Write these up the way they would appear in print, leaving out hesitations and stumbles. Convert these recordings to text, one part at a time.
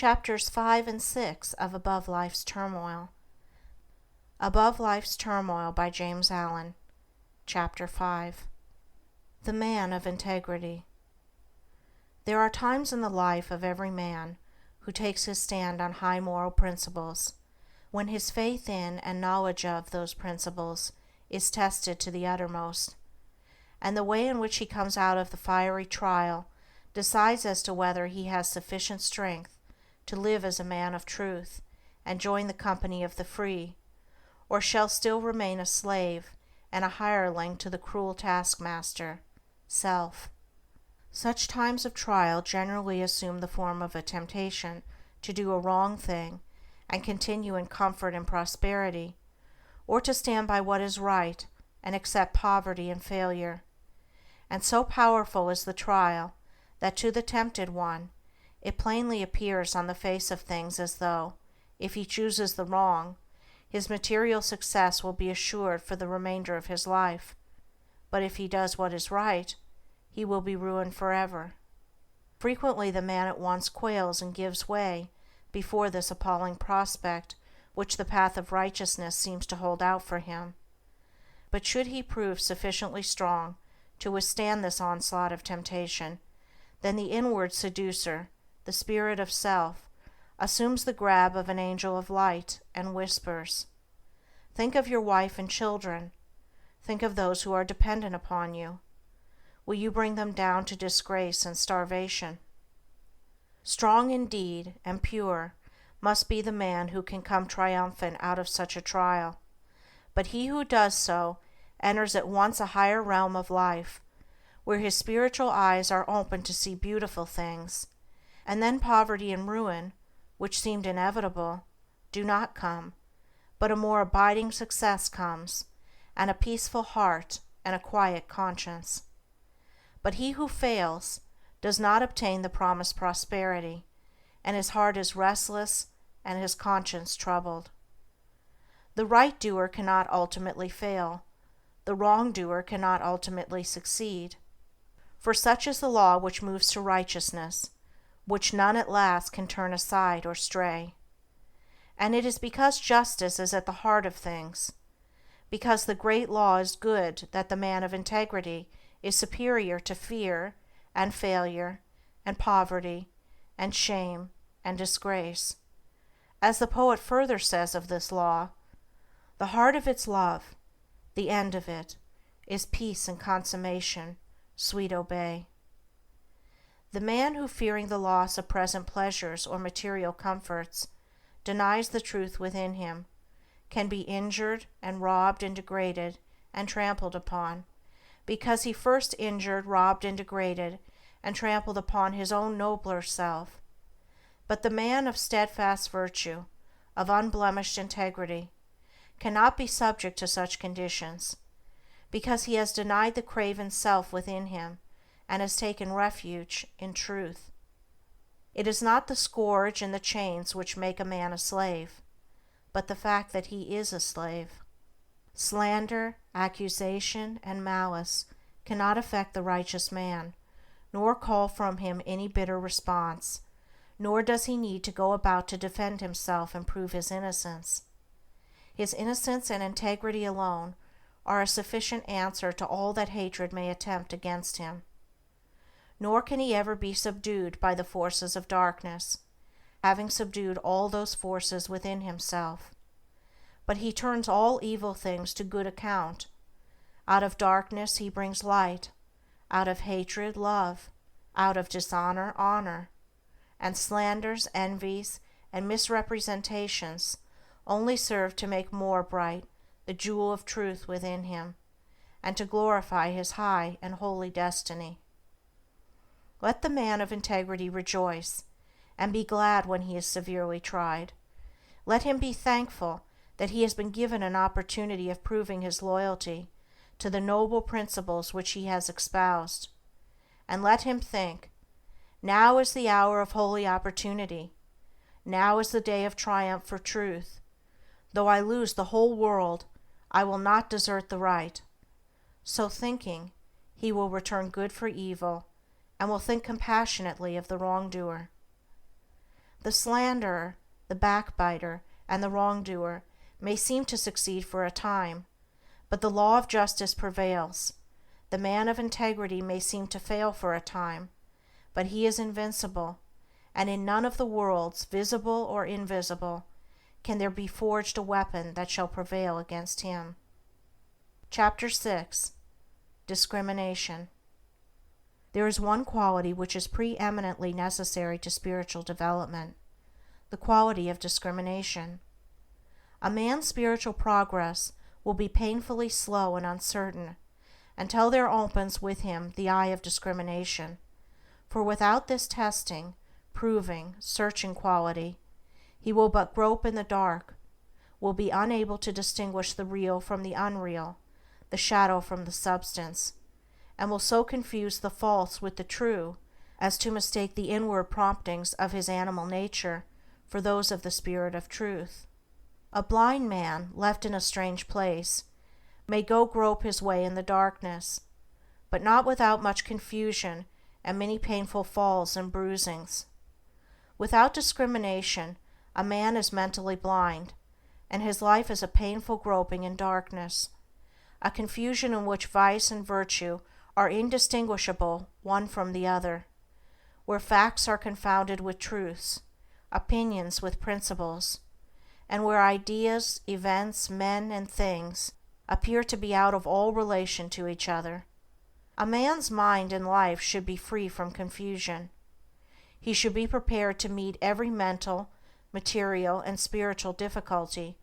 Chapters 5 and 6 of Above Life's Turmoil. Above Life's Turmoil by James Allen. Chapter 5. The Man of Integrity. There are times in the life of every man who takes his stand on high moral principles, when his faith in and knowledge of those principles is tested to the uttermost, and the way in which he comes out of the fiery trial decides as to whether he has sufficient strength to live as a man of truth and join the company of the free, or shall still remain a slave and a hireling to the cruel taskmaster, self. Such times of trial generally assume the form of a temptation to do a wrong thing and continue in comfort and prosperity, or to stand by what is right and accept poverty and failure. And so powerful is the trial that to the tempted one it plainly appears on the face of things as though, if he chooses the wrong, his material success will be assured for the remainder of his life, but if he does what is right, he will be ruined forever. Frequently the man at once quails and gives way before this appalling prospect which the path of righteousness seems to hold out for him. But should he prove sufficiently strong to withstand this onslaught of temptation, then the inward seducer, the spirit of self, assumes the grab of an angel of light and whispers, "Think of your wife and children. Think of those who are dependent upon you. Will you bring them down to disgrace and starvation?" Strong indeed and pure must be the man who can come triumphant out of such a trial, but he who does so enters at once a higher realm of life, where his spiritual eyes are open to see beautiful things, and then poverty and ruin, which seemed inevitable, do not come, but a more abiding success comes, and a peaceful heart and a quiet conscience. But he who fails does not obtain the promised prosperity, and his heart is restless and his conscience troubled. The right doer cannot ultimately fail, the wrongdoer cannot ultimately succeed. For such is the law which moves to righteousness, which none at last can turn aside or stray. And it is because justice is at the heart of things, because the great law is good, that the man of integrity is superior to fear and failure and poverty and shame and disgrace. As the poet further says of this law, "The heart of its love, the end of it, is peace and consummation, sweet obey." The man who, fearing the loss of present pleasures or material comforts, denies the truth within him, can be injured and robbed and degraded and trampled upon, because he first injured, robbed, and degraded and trampled upon his own nobler self. But the man of steadfast virtue, of unblemished integrity, cannot be subject to such conditions, because he has denied the craven self within him and has taken refuge in truth. It is not the scourge and the chains which make a man a slave, but the fact that he is a slave. Slander, accusation, and malice cannot affect the righteous man, nor call from him any bitter response, nor does he need to go about to defend himself and prove his innocence. His innocence and integrity alone are a sufficient answer to all that hatred may attempt against him. Nor can he ever be subdued by the forces of darkness, having subdued all those forces within himself. But he turns all evil things to good account. Out of darkness he brings light, out of hatred love, out of dishonor honor, and slanders, envies, and misrepresentations only serve to make more bright the jewel of truth within him, and to glorify his high and holy destiny. Let the man of integrity rejoice, and be glad when he is severely tried. Let him be thankful that he has been given an opportunity of proving his loyalty to the noble principles which he has espoused. And let him think, now is the hour of holy opportunity. Now is the day of triumph for truth. Though I lose the whole world, I will not desert the right. So thinking, he will return good for evil, and will think compassionately of the wrongdoer. The slanderer, the backbiter, and the wrongdoer may seem to succeed for a time, but the law of justice prevails. The man of integrity may seem to fail for a time, but he is invincible, and in none of the worlds, visible or invisible, can there be forged a weapon that shall prevail against him. Chapter 6. Discrimination. There is one quality which is preeminently necessary to spiritual development, the quality of discrimination. A man's spiritual progress will be painfully slow and uncertain until there opens with him the eye of discrimination, for without this testing, proving, searching quality, he will but grope in the dark, will be unable to distinguish the real from the unreal, the shadow from the substance, and will so confuse the false with the true as to mistake the inward promptings of his animal nature for those of the Spirit of Truth. A blind man, left in a strange place, may go grope his way in the darkness, but not without much confusion and many painful falls and bruisings. Without discrimination, a man is mentally blind, and his life is a painful groping in darkness, a confusion in which vice and virtue are indistinguishable one from the other, where facts are confounded with truths, opinions with principles, and where ideas, events, men, and things appear to be out of all relation to each other. A man's mind and life should be free from confusion. He should be prepared to meet every mental, material, and spiritual difficulty,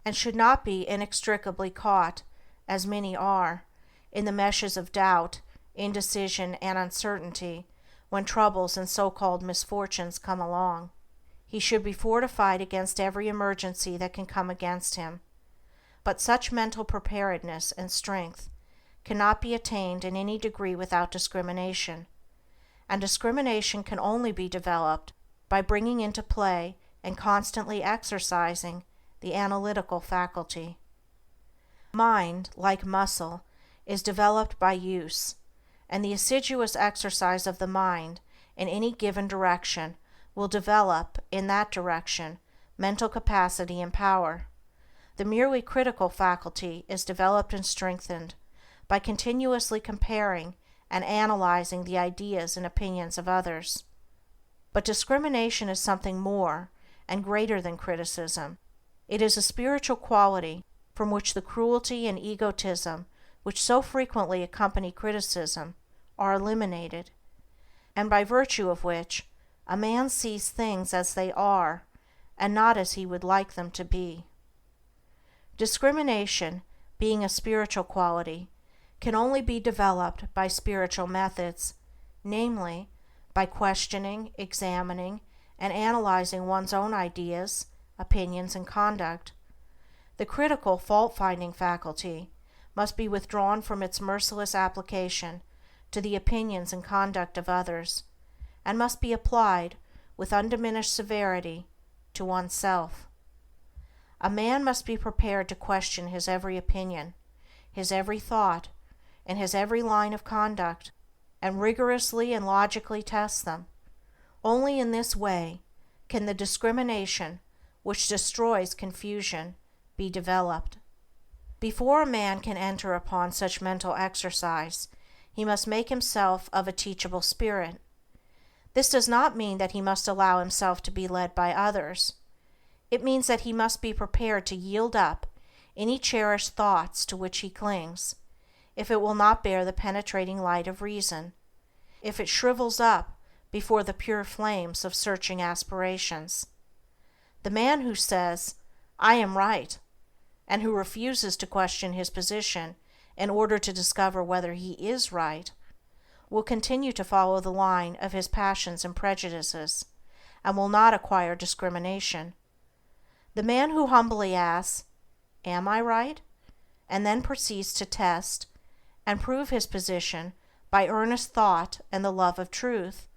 and should not be inextricably caught, as many are, in the meshes of doubt, indecision, and uncertainty when troubles and so-called misfortunes come along. He should be fortified against every emergency that can come against him. But such mental preparedness and strength cannot be attained in any degree without discrimination, and discrimination can only be developed by bringing into play and constantly exercising the analytical faculty. Mind, like muscle, is developed by use, and the assiduous exercise of the mind in any given direction will develop, in that direction, mental capacity and power. The merely critical faculty is developed and strengthened by continuously comparing and analyzing the ideas and opinions of others. But discrimination is something more and greater than criticism. It is a spiritual quality from which the cruelty and egotism which so frequently accompany criticism are eliminated, and by virtue of which a man sees things as they are and not as he would like them to be. Discrimination, being a spiritual quality, can only be developed by spiritual methods, namely, by questioning, examining, and analyzing one's own ideas, opinions, and conduct. The critical, fault-finding faculty must be withdrawn from its merciless application to the opinions and conduct of others, and must be applied, with undiminished severity, to oneself. A man must be prepared to question his every opinion, his every thought, and his every line of conduct, and rigorously and logically test them. Only in this way can the discrimination which destroys confusion be developed. Before a man can enter upon such mental exercise, he must make himself of a teachable spirit. This does not mean that he must allow himself to be led by others. It means that he must be prepared to yield up any cherished thoughts to which he clings, if it will not bear the penetrating light of reason, if it shrivels up before the pure flames of searching aspirations. The man who says, "I am right," and who refuses to question his position in order to discover whether he is right, will continue to follow the line of his passions and prejudices, and will not acquire discrimination. The man who humbly asks, "Am I right?" and then proceeds to test and prove his position by earnest thought and the love of truth,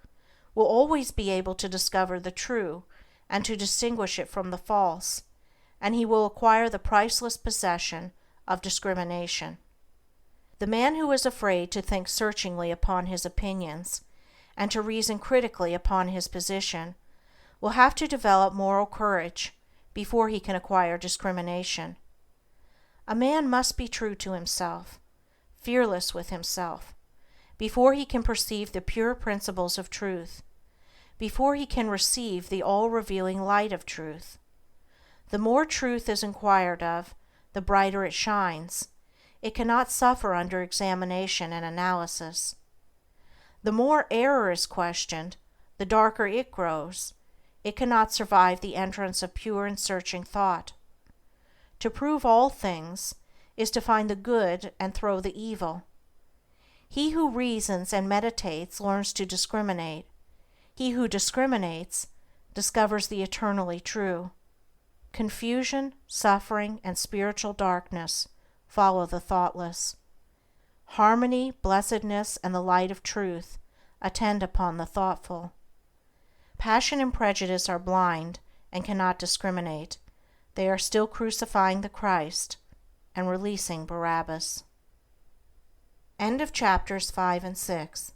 will always be able to discover the true and to distinguish it from the false, and he will acquire the priceless possession of discrimination. The man who is afraid to think searchingly upon his opinions, and to reason critically upon his position, will have to develop moral courage before he can acquire discrimination. A man must be true to himself, fearless with himself, before he can perceive the pure principles of truth, before he can receive the all-revealing light of truth. The more truth is inquired of, the brighter it shines. It cannot suffer under examination and analysis. The more error is questioned, the darker it grows. It cannot survive the entrance of pure and searching thought. To prove all things is to find the good and throw the evil. He who reasons and meditates learns to discriminate. He who discriminates discovers the eternally true. Confusion, suffering, and spiritual darkness follow the thoughtless. Harmony, blessedness, and the light of truth attend upon the thoughtful. Passion and prejudice are blind and cannot discriminate. They are still crucifying the Christ and releasing Barabbas. End of chapters 5 and 6.